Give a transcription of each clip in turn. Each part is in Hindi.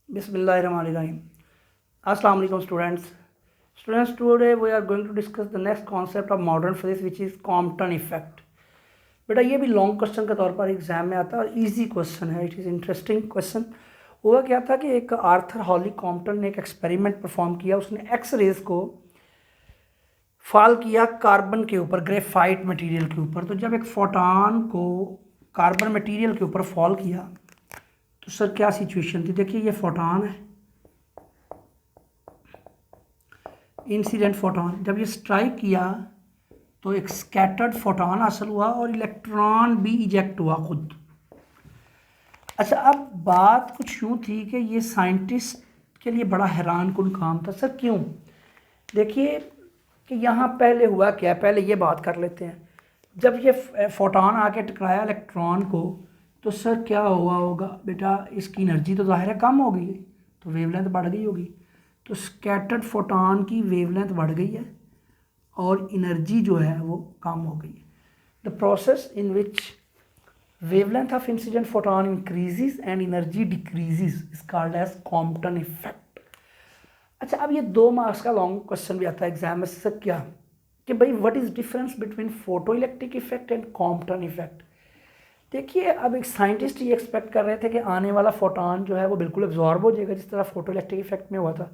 Bismillahirrahmanirrahim. Assalamu alaikum students. Students, today we are going to discuss the next concept of modern physics which is Compton effect. बेटा ये भी लॉन्ग क्वेश्चन के तौर पर एग्जाम में आता है और इजी क्वेश्चन है. It is interesting question. हुआ क्या था कि एक आर्थर हॉली कॉम्पटन ने एक एक्सपेरिमेंट परफॉर्म किया. उसने एक्स रेज को फॉल किया कार्बन के ऊपर, ग्रेफाइट मटेरियल के ऊपर. तो जब एक फोटॉन को कार्बन मटेरियल के ऊपर फॉल किया तो सर क्या सिचुएशन थी. देखिए ये फोटॉन है, इंसिडेंट फोटॉन. जब ये स्ट्राइक किया तो एक स्कैटर्ड फोटॉन हासिल हुआ और इलेक्ट्रॉन भी इजेक्ट हुआ खुद. अच्छा, अब बात कुछ यूँ थी कि ये साइंटिस्ट के लिए बड़ा हैरान कुन काम था. सर क्यों? देखिए कि यहाँ पहले हुआ क्या, पहले ये बात कर लेते हैं. जब ये फोटॉन आके टकराया इलेक्ट्रॉन को तो सर क्या हुआ होगा बेटा, इसकी एनर्जी तो ज़ाहिर है कम हो गई है, तो वेवलेंथ बढ़ गई होगी. तो स्कैटर्ड फोटॉन की वेवलेंथ बढ़ गई है और एनर्जी जो है वो कम हो गई है. The process in which wavelength of incident photon increases and energy decreases is called as Compton effect. अच्छा, अब ये 2 मार्क्स का लॉन्ग क्वेश्चन भी आता है एग्जाम में. सर क्या कि भाई what is difference between photoelectric effect and Compton effect. देखिए, अब एक साइंटिस्ट ये एक्सपेक्ट कर रहे थे कि आने वाला फोटॉन जो है वो बिल्कुल एब्जॉर्ब हो जाएगा जिस तरह फोटो इलेक्ट्रिक इफेक्ट में हुआ था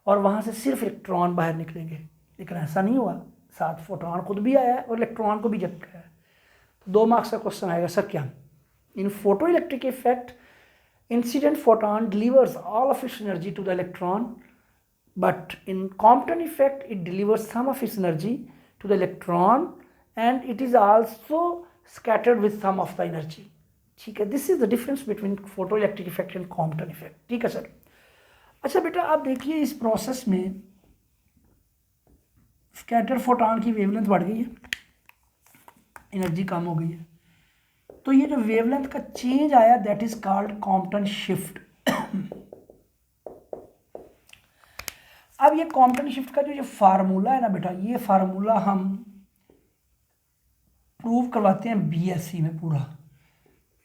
और वहाँ से सिर्फ इलेक्ट्रॉन बाहर निकलेंगे. लेकिन ऐसा नहीं हुआ. साथ फोटॉन खुद भी आया है और इलेक्ट्रॉन को भी इजेक्ट किया है. 2 मार्क्स का क्वेश्चन आएगा. सर क्या? In photoelectric effect incident photon delivers all of its energy to the electron, but in Compton effect it delivers some of its energy to the electron and it is also scattered with some of the energy. ठीक है, this is the difference between photoelectric effect and Compton effect. ठीक है सर. अच्छा बेटा, आप देखिए इस प्रोसेस में स्कैटर फोटॉन की वेवलेंथ बढ़ गई है, एनर्जी कम हो गई है. तो ये जो वेवलेंथ का चेंज आया that is called Compton shift. अब ये कॉम्पटन शिफ्ट का जो फार्मूला है ना बेटा, ये फार्मूला हम प्रूव करवाते हैं बीएससी में पूरा.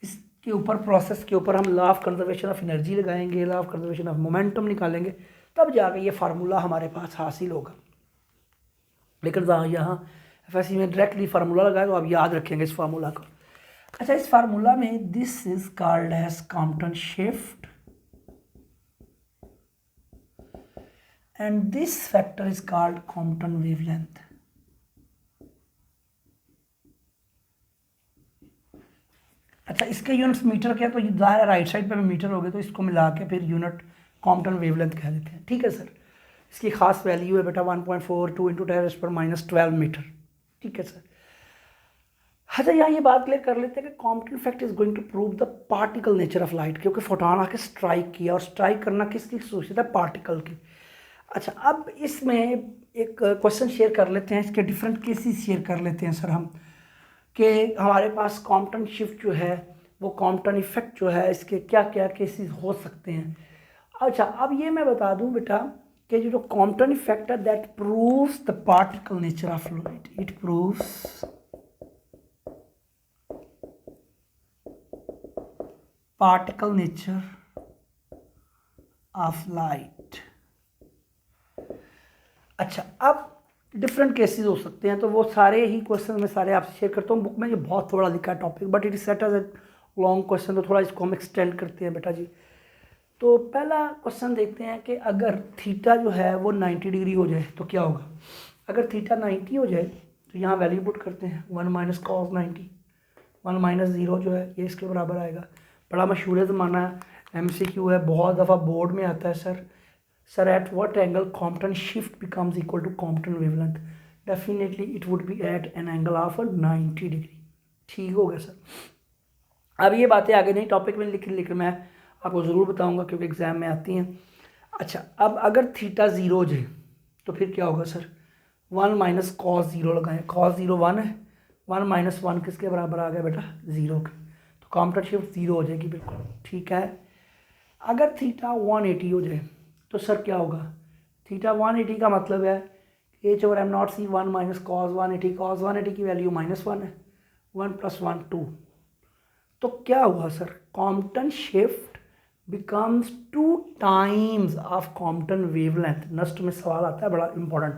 इसके ऊपर प्रोसेस के ऊपर हम law of conservation of energy लगाएंगे, law of conservation of momentum निकालेंगे, तब जाके ये फार्मूला हमारे पास हासिल होगा. लेकिन यहाँ FSC में डायरेक्टली फार्मूला लगाया तो आप याद रखेंगे इस फार्मूला को. अच्छा, इस फार्मूला में this is called as Compton shift and this factor is called Compton wavelength. अच्छा, इसके यूनिट्स मीटर क्या, तो ज़ाहिर है राइट साइड पे भी मीटर हो गए तो इसको मिला के फिर यूनिट कॉम्पटन वेवलेंथ कह देते हैं. ठीक है सर. इसकी खास वैल्यू है बेटा 1.42 × 10⁻12 मीटर. ठीक है सर. अच्छा, यहाँ ये बात क्लियर कर लेते हैं कि Compton effect is going to prove the particle nature of light, क्योंकि फोटॉन आके स्ट्राइक किया और स्ट्राइक करना किसकी खासियत है, पार्टिकल की. अच्छा, अब इसमें एक क्वेश्चन शेयर कर लेते हैं, इसके डिफरेंट केसेस शेयर कर लेते हैं सर हम, कि हमारे पास कॉम्पटन शिफ्ट जो है वो कॉम्पटन इफेक्ट जो है इसके क्या क्या केसेस हो सकते हैं. अच्छा, अब ये मैं बता दूं बेटा कि जो कॉम्पटन इफेक्ट है that proves the particle nature of light. It proves particle nature of light. अच्छा, अब डिफरेंट केसेस हो सकते हैं तो वो सारे ही क्वेश्चन मैं सारे आपसे शेयर करता हूँ. बुक में ये बहुत थोड़ा लिखा है topic, but it is set as a long question, तो थोड़ा इसको हम एक्सटेंड करते हैं बेटा जी. तो पहला क्वेश्चन देखते हैं कि अगर थीटा जो है वो 90 डिग्री हो जाए तो क्या होगा. अगर थीटा 90 हो जाए तो यहाँ वैल्यू पुट करते हैं 1 - cos 90. 1 - 0 जो है ये इसके बराबर आएगा. बड़ा मशहूर ज़माना है, MCQ है, बहुत दफ़ा बोर्ड में आता है. Sir at what angle Compton shift becomes equal to Compton wavelength. Definitely it would be at an angle of 90 degree. ठीक हो गया सर. अब ये बातें आगे नहीं टॉपिक में लिखी, लेकिन मैं आपको ज़रूर बताऊंगा क्योंकि एग्जाम में आती हैं. अच्छा, अब अगर थीटा 0 हो जाए तो फिर क्या होगा सर. 1 - cos 0 लगाएं. cos 0 1 है, 1 - 1 किसके बराबर आ गया बेटा, 0 के. तो कॉम्पटन शिफ्ट 0 हो जाएगी बिल्कुल. ठीक है. अगर थीटा 180 हो जाए तो सर क्या होगा. थीटा 180 का मतलब है H/m0c 1 - cos 180. cos 180 की वैल्यू -1 है, 1 + 1 2. तो क्या हुआ sir, Compton shift becomes 2 times of Compton wavelength. Next में सवाल आता है बड़ा इंपॉर्टेंट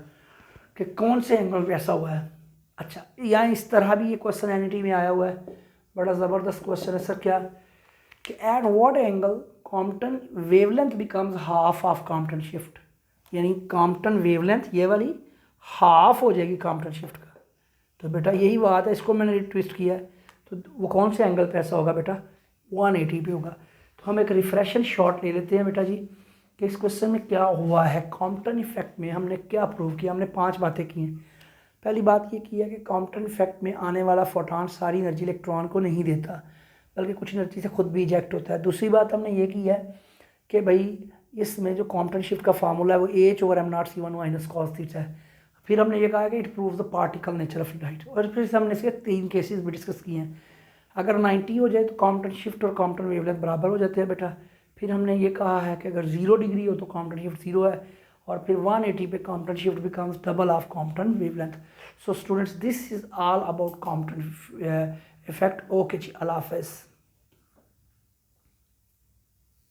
कि कौन से एंगल पे ऐसा हुआ है। अच्छा, यहाँ इस तरह भी ये क्वेश्चन एनईटी में आया हुआ है, बड़ा ज़बरदस्त क्वेश्चन है सर। क्या कि eight what angle Compton wavelength becomes half of Compton shift, यानी कॉम्पटन वेवलेंथ ये वाली हाफ हो जाएगी कॉम्पटन शिफ्ट का। तो बेटा यही बात है, इसको मैंने ट्विस्ट किया है। तो वो कौन से एंगल पे ऐसा होगा बेटा, 180 पे होगा। तो हम एक रिफ्रेशन शॉट ले लेते हैं बेटा जी कि इस क्वेश्चन में क्या हुआ है। कॉम्पटन इफेक्ट में हमने क्या प्रूव किया, हमने 5 बातें की हैं। पहली बात ये की है कि कॉम्पटन इफेक्ट में आने वाला फोटॉन सारी एनर्जी इलेक्ट्रॉन को नहीं देता, बल्कि कुछ एनर्जी से खुद भी इजेक्ट होता है। दूसरी बात हमने ये की है कि भाई इसमें जो कॉम्पटन शिफ्ट का फार्मूला है वो H/m0 माइनस कॉस थीटा है। फिर हमने ये कहा कि it proves the particle nature of light, और फिर हमने इसके 3 केसेस भी डिस्कस किए हैं। अगर 90 हो जाए तो कॉम्पटन शिफ्ट और कॉम्पटन वेवलेंथ बराबर हो जाते हैं बेटा। फिर हमने ये कहा है कि अगर 0 डिग्री हो तो कॉम्पटन शिफ्ट 0 है, और फिर 180 पे Compton shift becomes double of Compton wavelength. So students, this is all about Compton effect. Okay जी, अल्लाह हाफ़िज़।